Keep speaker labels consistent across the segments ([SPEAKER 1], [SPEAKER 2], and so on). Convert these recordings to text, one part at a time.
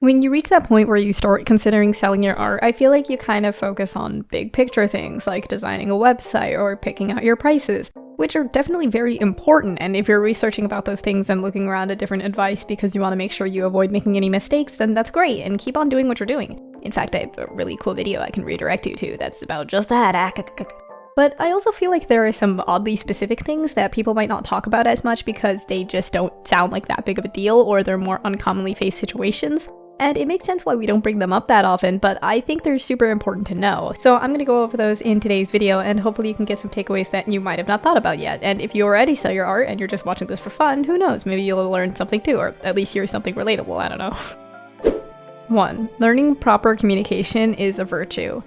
[SPEAKER 1] When you reach that point where you start considering selling your art, I feel like you kind of focus on big picture things like designing a website or picking out your prices, which are definitely very important. And if you're researching about those things and looking around at different advice because you want to make sure you avoid making any mistakes, then that's great and keep on doing what you're doing. In fact, I have a really cool video I can redirect you to that's about just that. But I also feel like there are some oddly specific things that people might not talk about as much because they just don't sound like that big of a deal or they're more uncommonly faced situations. And it makes sense why we don't bring them up that often, but I think they're super important to know. So I'm gonna go over those in today's video, and hopefully you can get some takeaways that you might have not thought about yet. And if you already sell your art and you're just watching this for fun, who knows, maybe you'll learn something too, or at least hear something relatable, I don't know. 1. Learning proper communication is a virtue.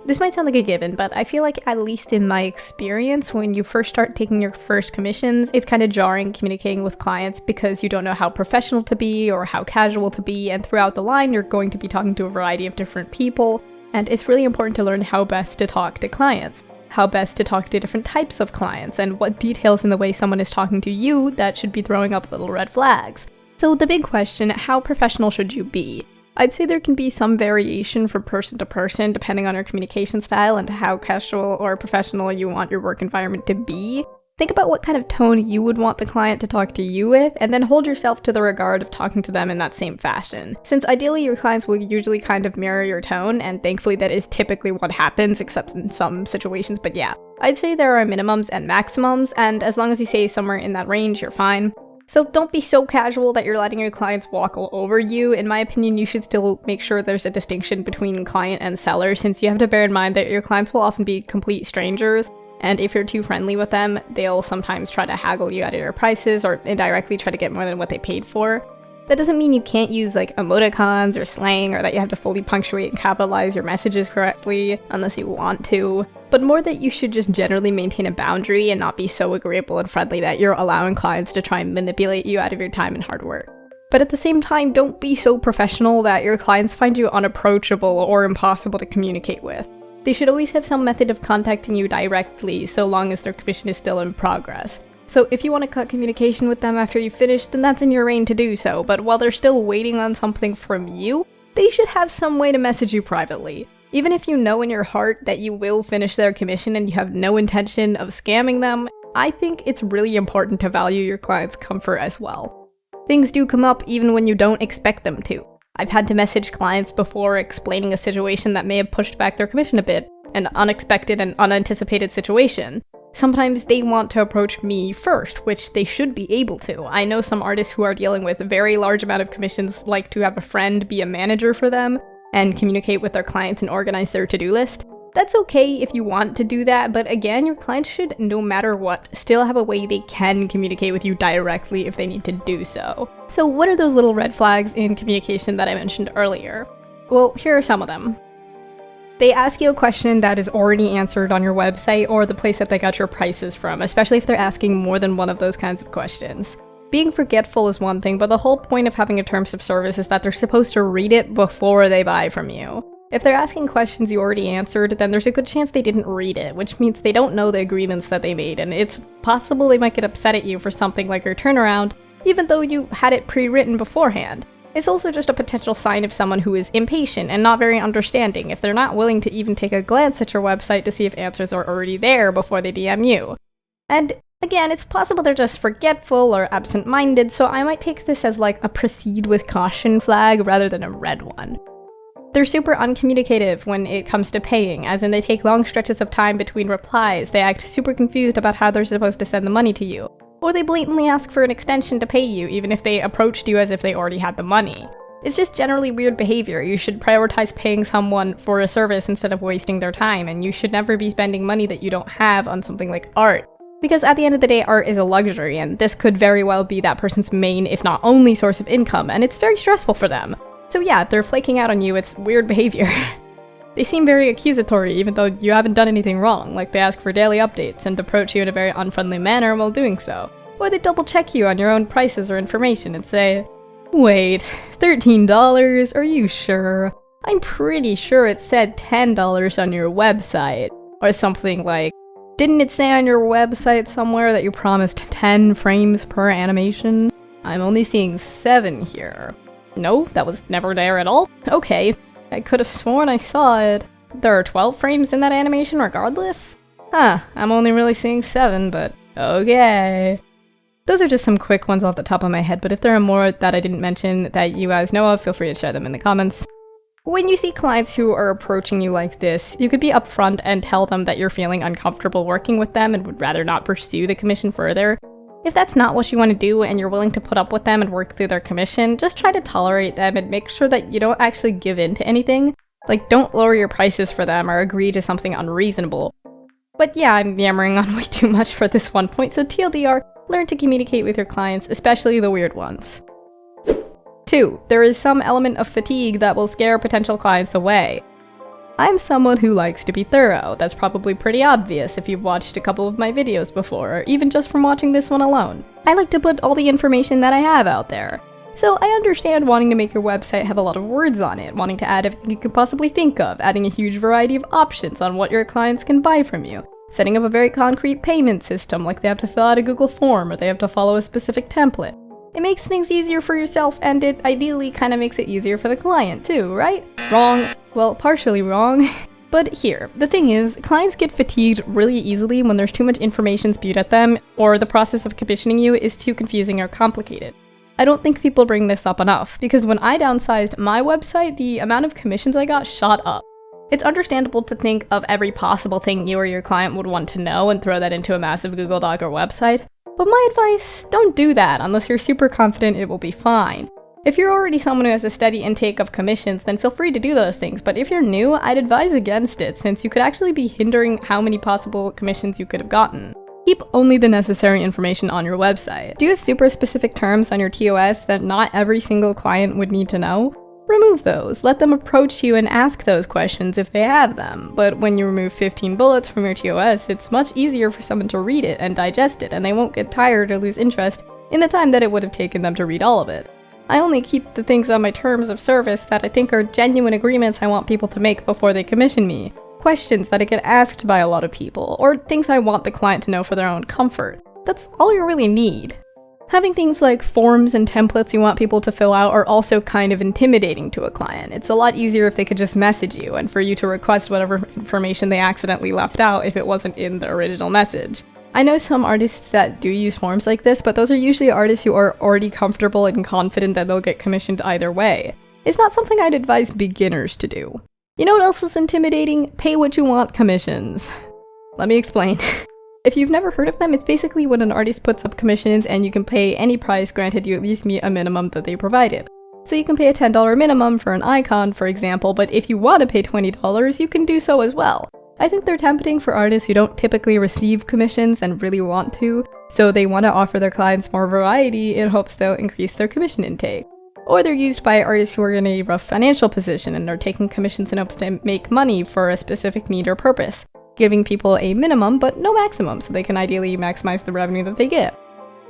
[SPEAKER 1] This might sound like a given, but I feel like, at least in my experience, when you first start taking your first commissions, it's kind of jarring communicating with clients because you don't know how professional to be or how casual to be, and throughout the line you're going to be talking to a variety of different people, and it's really important to learn how best to talk to clients, how best to talk to different types of clients, and what details in the way someone is talking to you that should be throwing up little red flags. So the big question, how professional should you be? I'd say there can be some variation from person to person depending on your communication style and how casual or professional you want your work environment to be. Think about what kind of tone you would want the client to talk to you with, and then hold yourself to the regard of talking to them in that same fashion. Since ideally your clients will usually kind of mirror your tone, and thankfully that is typically what happens, except in some situations, but yeah. I'd say there are minimums and maximums, and as long as you stay somewhere in that range, you're fine. So don't be so casual that you're letting your clients walk all over you. In my opinion, you should still make sure there's a distinction between client and seller, since you have to bear in mind that your clients will often be complete strangers, and if you're too friendly with them, they'll sometimes try to haggle you out of your prices or indirectly try to get more than what they paid for. That doesn't mean you can't use like emoticons or slang, or that you have to fully punctuate and capitalize your messages correctly unless you want to, but more that you should just generally maintain a boundary and not be so agreeable and friendly that you're allowing clients to try and manipulate you out of your time and hard work. But at the same time, don't be so professional that your clients find you unapproachable or impossible to communicate with. They should always have some method of contacting you directly so long as their commission is still in progress. So if you want to cut communication with them after you finish, then that's in your reign to do so, but while they're still waiting on something from you, they should have some way to message you privately. Even if you know in your heart that you will finish their commission and you have no intention of scamming them, I think it's really important to value your client's comfort as well. Things do come up even when you don't expect them to. I've had to message clients before explaining a situation that may have pushed back their commission a bit, an unexpected and unanticipated situation. Sometimes they want to approach me first, which they should be able to. I know some artists who are dealing with a very large amount of commissions like to have a friend be a manager for them and communicate with their clients and organize their to-do list. That's okay if you want to do that, but again, your clients should, no matter what, still have a way they can communicate with you directly if they need to do so. So what are those little red flags in communication that I mentioned earlier? Well, here are some of them. They ask you a question that is already answered on your website or the place that they got your prices from, especially if they're asking more than one of those kinds of questions. Being forgetful is one thing, but the whole point of having a terms of service is that they're supposed to read it before they buy from you. If they're asking questions you already answered, then there's a good chance they didn't read it, which means they don't know the agreements that they made, and it's possible they might get upset at you for something like your turnaround, even though you had it pre-written beforehand. It's also just a potential sign of someone who is impatient and not very understanding if they're not willing to even take a glance at your website to see if answers are already there before they DM you. And again, it's possible they're just forgetful or absent-minded, so I might take this as like a proceed with caution flag rather than a red one. They're super uncommunicative when it comes to paying, as in they take long stretches of time between replies, they act super confused about how they're supposed to send the money to you, or they blatantly ask for an extension to pay you even if they approached you as if they already had the money. It's just generally weird behavior. You should prioritize paying someone for a service instead of wasting their time, and you should never be spending money that you don't have on something like art. Because at the end of the day, art is a luxury, and this could very well be that person's main, if not only, source of income, and it's very stressful for them. So yeah, if they're flaking out on you, it's weird behavior. They seem very accusatory even though you haven't done anything wrong, like they ask for daily updates and approach you in a very unfriendly manner while doing so. Or they double check you on your own prices or information and say, "Wait, $13? Are you sure? I'm pretty sure it said $10 on your website." Or something like, "Didn't it say on your website somewhere that you promised 10 frames per animation? I'm only seeing 7 here." No, that was never there at all? Okay, I could have sworn I saw it. There are 12 frames in that animation regardless? Huh, I'm only really seeing 7, but okay. Those are just some quick ones off the top of my head, but if there are more that I didn't mention that you guys know of, feel free to share them in the comments. When you see clients who are approaching you like this, you could be upfront and tell them that you're feeling uncomfortable working with them and would rather not pursue the commission further. If that's not what you want to do and you're willing to put up with them and work through their commission, just try to tolerate them and make sure that you don't actually give in to anything. Like, don't lower your prices for them or agree to something unreasonable. But yeah, I'm yammering on way too much for this one point, so TLDR, learn to communicate with your clients, especially the weird ones. 2. There is some element of fatigue that will scare potential clients away. I'm someone who likes to be thorough. That's probably pretty obvious if you've watched a couple of my videos before, or even just from watching this one alone. I like to put all the information that I have out there. So I understand wanting to make your website have a lot of words on it, wanting to add everything you could possibly think of, adding a huge variety of options on what your clients can buy from you, setting up a very concrete payment system like they have to fill out a Google form or they have to follow a specific template. It makes things easier for yourself, and it ideally kind of makes it easier for the client too, right? Wrong. Well, partially wrong. But here, the thing is, clients get fatigued really easily when there's too much information spewed at them, or the process of commissioning you is too confusing or complicated. I don't think people bring this up enough, because when I downsized my website, the amount of commissions I got shot up. It's understandable to think of every possible thing you or your client would want to know and throw that into a massive Google Doc or website. But my advice, don't do that unless you're super confident it will be fine. If you're already someone who has a steady intake of commissions, then feel free to do those things, but if you're new, I'd advise against it, since you could actually be hindering how many possible commissions you could have gotten. Keep only the necessary information on your website. Do you have super specific terms on your TOS that not every single client would need to know? Remove those. Let them approach you and ask those questions if they have them. But when you remove 15 bullets from your TOS, it's much easier for someone to read it and digest it, and they won't get tired or lose interest in the time that it would have taken them to read all of it. I only keep the things on my terms of service that I think are genuine agreements I want people to make before they commission me, questions that I get asked by a lot of people, or things I want the client to know for their own comfort. That's all you really need. Having things like forms and templates you want people to fill out are also kind of intimidating to a client. It's a lot easier if they could just message you and for you to request whatever information they accidentally left out if it wasn't in the original message. I know some artists that do use forms like this, but those are usually artists who are already comfortable and confident that they'll get commissioned either way. It's not something I'd advise beginners to do. You know what else is intimidating? Pay what you want commissions. Let me explain. If you've never heard of them, it's basically when an artist puts up commissions and you can pay any price granted you at least meet a minimum that they provided. So you can pay a $10 minimum for an icon, for example, but if you want to pay $20, you can do so as well. I think they're tempting for artists who don't typically receive commissions and really want to, so they want to offer their clients more variety in hopes they'll increase their commission intake. Or they're used by artists who are in a rough financial position and are taking commissions in hopes to make money for a specific need or purpose, giving people a minimum but no maximum so they can ideally maximize the revenue that they get.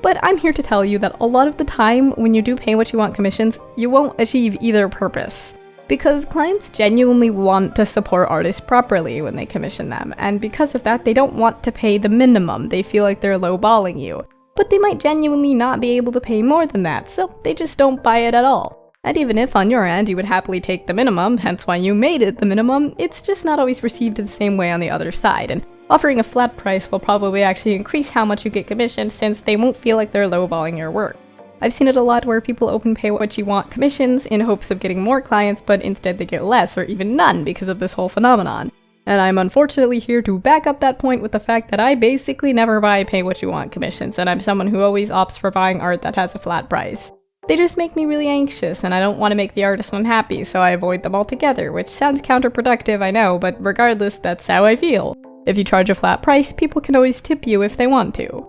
[SPEAKER 1] But I'm here to tell you that a lot of the time when you do pay what you want commissions, you won't achieve either purpose. Because clients genuinely want to support artists properly when they commission them, and because of that, they don't want to pay the minimum. They feel like they're lowballing you. But they might genuinely not be able to pay more than that, so they just don't buy it at all. And even if on your end you would happily take the minimum, hence why you made it the minimum, it's just not always received the same way on the other side, and offering a flat price will probably actually increase how much you get commissioned since they won't feel like they're lowballing your work. I've seen it a lot where people open pay what you want commissions in hopes of getting more clients, but instead they get less or even none because of this whole phenomenon. And I'm unfortunately here to back up that point with the fact that I basically never buy pay what you want commissions, and I'm someone who always opts for buying art that has a flat price. They just make me really anxious, and I don't want to make the artist unhappy, so I avoid them altogether, which sounds counterproductive, I know, but regardless, that's how I feel. If you charge a flat price, people can always tip you if they want to.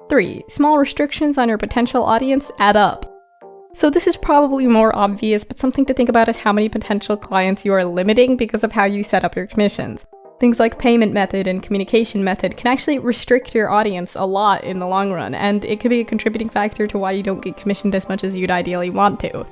[SPEAKER 1] 3. Small restrictions on your potential audience add up. So this is probably more obvious, but something to think about is how many potential clients you are limiting because of how you set up your commissions. Things like payment method and communication method can actually restrict your audience a lot in the long run, and it could be a contributing factor to why you don't get commissioned as much as you'd ideally want to.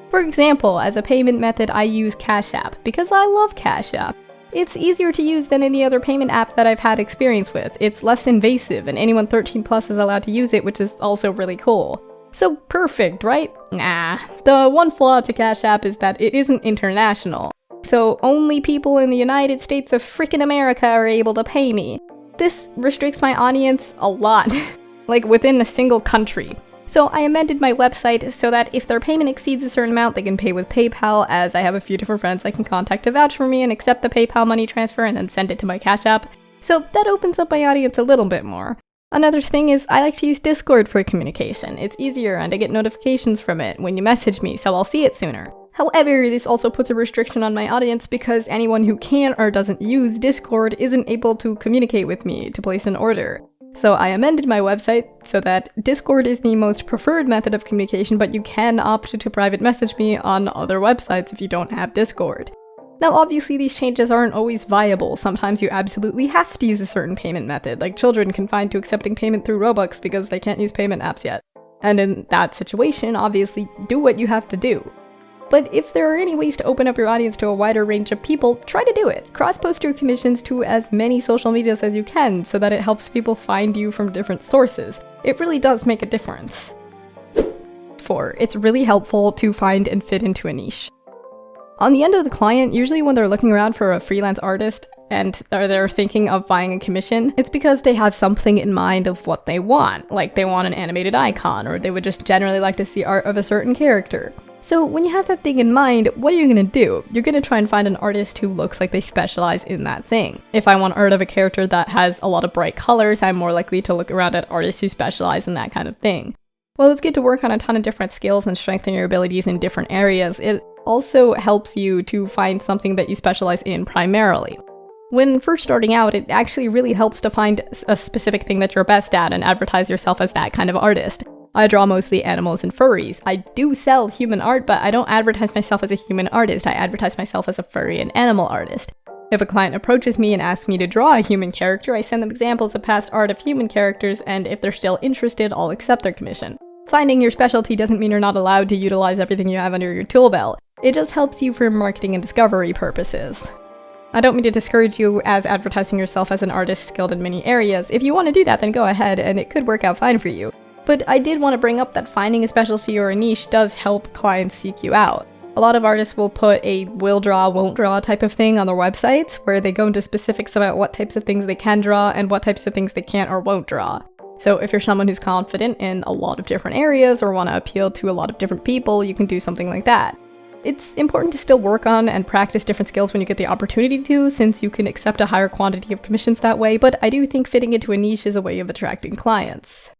[SPEAKER 1] For example, as a payment method, I use Cash App because I love Cash App. It's easier to use than any other payment app that I've had experience with. It's less invasive, and anyone 13 plus is allowed to use it, which is also really cool. So perfect, right? Nah. The one flaw to Cash App is that it isn't international. So only people in the United States of frickin' America are able to pay me. This restricts my audience a lot, like within a single country. So I amended my website so that if their payment exceeds a certain amount, they can pay with PayPal, as I have a few different friends I can contact to vouch for me and accept the PayPal money transfer and then send it to my Cash App. So that opens up my audience a little bit more. Another thing is I like to use Discord for communication. It's easier and I get notifications from it when you message me, so I'll see it sooner. However, this also puts a restriction on my audience because anyone who can or doesn't use Discord isn't able to communicate with me to place an order. So I amended my website so that Discord is the most preferred method of communication, but you can opt to private message me on other websites if you don't have Discord. Now obviously these changes aren't always viable. Sometimes you absolutely have to use a certain payment method, like children confined to accepting payment through Robux because they can't use payment apps yet. And in that situation, obviously, do what you have to do. But if there are any ways to open up your audience to a wider range of people, try to do it. Cross-post your commissions to as many social medias as you can so that it helps people find you from different sources. It really does make a difference. 4. It's really helpful to find and fit into a niche. On the end of the client, usually when they're looking around for a freelance artist and they're thinking of buying a commission, it's because they have something in mind of what they want. Like they want an animated icon, or they would just generally like to see art of a certain character. So when you have that thing in mind, what are you gonna do? You're gonna try and find an artist who looks like they specialize in that thing. If I want art of a character that has a lot of bright colors, I'm more likely to look around at artists who specialize in that kind of thing. While it's good to work on a ton of different skills and strengthen your abilities in different areas, it also helps you to find something that you specialize in primarily. When first starting out, it actually really helps to find a specific thing that you're best at and advertise yourself as that kind of artist. I draw mostly animals and furries. I do sell human art, but I don't advertise myself as a human artist. I advertise myself as a furry and animal artist. If a client approaches me and asks me to draw a human character, I send them examples of past art of human characters, and if they're still interested, I'll accept their commission. Finding your specialty doesn't mean you're not allowed to utilize everything you have under your tool belt. It just helps you for marketing and discovery purposes. I don't mean to discourage you as advertising yourself as an artist skilled in many areas. If you want to do that, then go ahead, and it could work out fine for you. But I did want to bring up that finding a specialty or a niche does help clients seek you out. A lot of artists will put a will draw, won't draw type of thing on their websites, where they go into specifics about what types of things they can draw and what types of things they can't or won't draw. So if you're someone who's confident in a lot of different areas or want to appeal to a lot of different people, you can do something like that. It's important to still work on and practice different skills when you get the opportunity to, since you can accept a higher quantity of commissions that way, but I do think fitting into a niche is a way of attracting clients.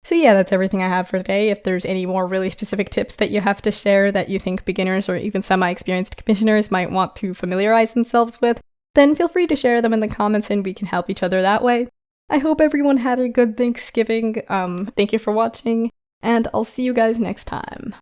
[SPEAKER 1] So yeah, that's everything I have for today. If there's any more really specific tips that you have to share that you think beginners or even semi-experienced commissioners might want to familiarize themselves with, then feel free to share them in the comments and we can help each other that way. I hope everyone had a good Thanksgiving. Thank you for watching, and I'll see you guys next time.